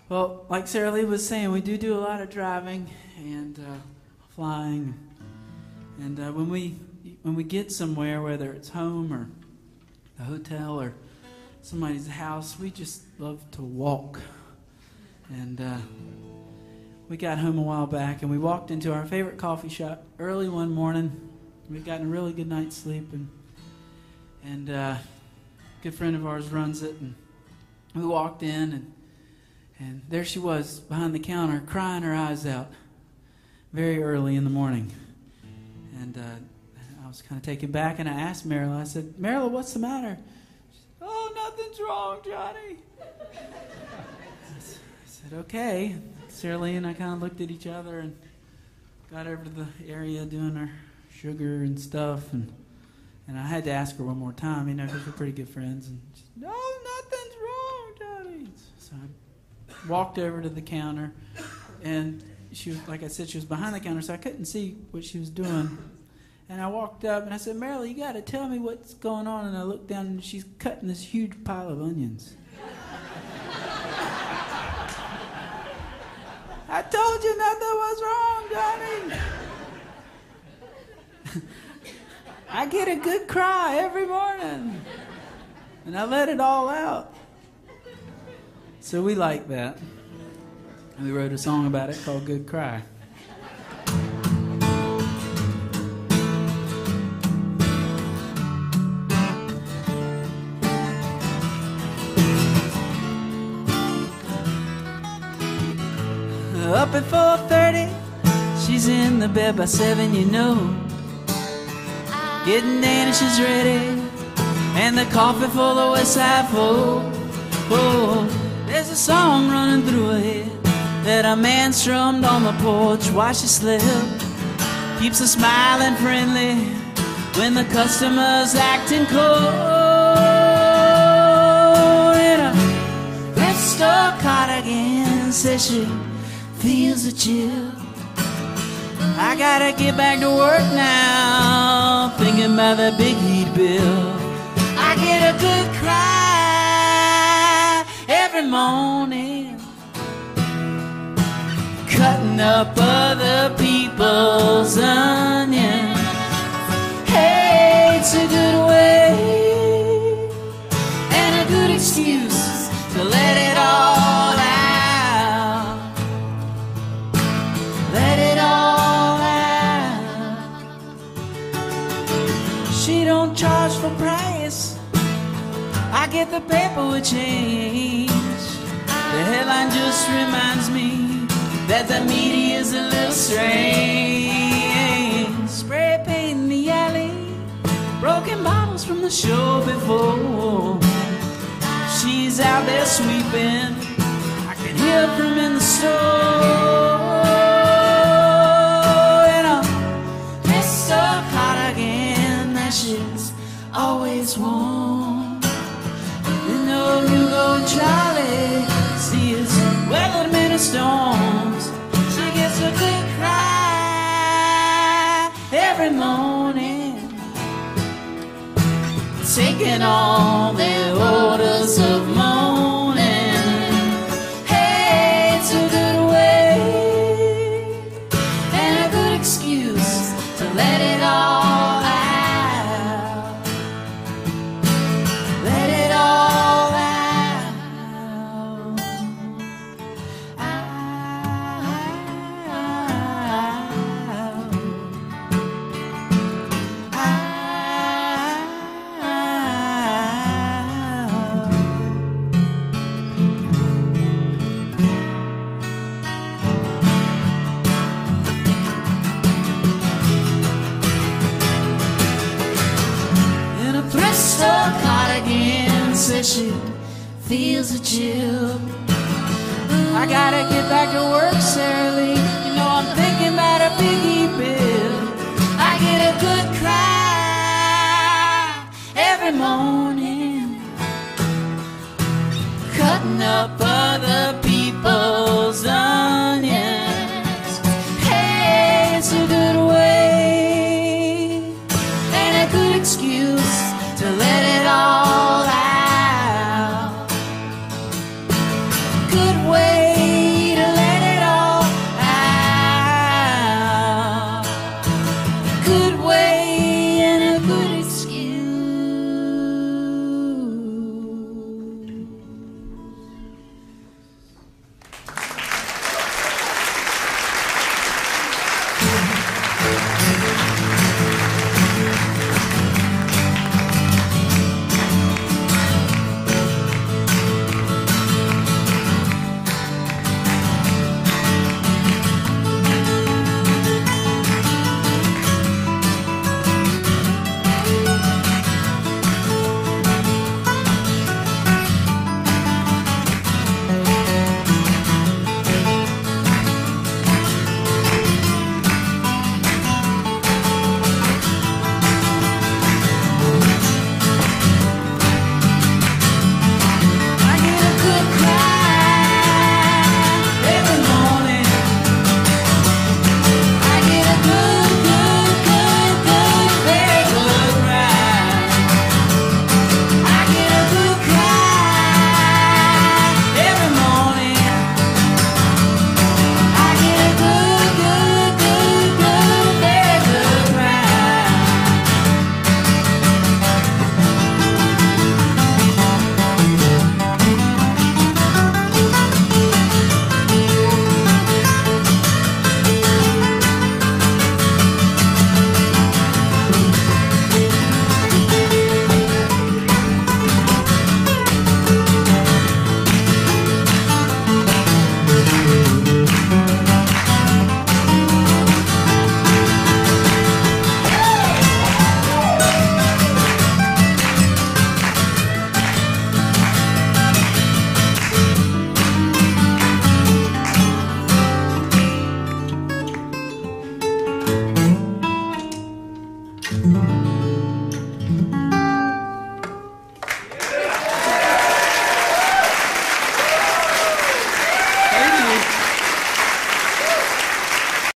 Well, like Sarah Lee was saying, we do a lot of driving and flying. And when we get somewhere, whether it's home or the hotel or somebody's house, we just love to walk. And we got home a while back, and we walked into our favorite coffee shop early one morning. We'd gotten a really good night's sleep, and a good friend of ours runs it, and we walked in, and there she was behind the counter crying her eyes out very early in the morning. And I was kind of taken back, and I asked Marilyn, I said, "Marilyn, what's the matter?" She said, "Oh, nothing's wrong, Johnny." I said, "Okay." Sarah Lee and I kind of looked at each other and got over to the area doing our sugar and stuff, and I had to ask her one more time, because we're pretty good friends. And she said, "No, nothing's wrong, Johnny." So I walked over to the counter, and she was, like I said, she was behind the counter, so I couldn't see what she was doing. And I walked up and I said, "Marilyn, you got to tell me what's going on." And I looked down and she's cutting this huge pile of onions. "I told you nothing was wrong, Johnny." I get a good cry every morning, and I let it all out. So we like that. And we wrote a song about it called "Good Cry." Up at 4:30, she's in the bed by 7, Getting dishes ready, and the coffee for the West Side folk. Oh, there's a song running through her head that a man strummed on the porch while she slept. Keeps her smiling friendly when the customers acting cold. In a crystal cardigan, says she feels a chill. I gotta get back to work now, thinking about that big heat bill. I get a good cry every morning, cutting up other people's onions. Hey, it's a good way and a good excuse to let it all out. Let it all out. She don't charge for price. I get the paper with change. The headline just reminds me that the media's a little strange. Spray paint in the alley, broken bottles from the show before. She's out there sweeping, I can hear her from in the store. And a crystal cardigan that she's always worn. You know you go Charlie, see it's weathered many storms. She gets a good cry every morning, taking all the orders of mourning. Hey, it's a good way and a good excuse to let it all out. Let it all out. Says she feels a chill. I gotta get back to work, Sarah Lee. You know I'm thinking about a biggie bill. I get a good cry every morning, cutting up other people's onions. Hey, it's a good way and a good excuse to let it all out. Good way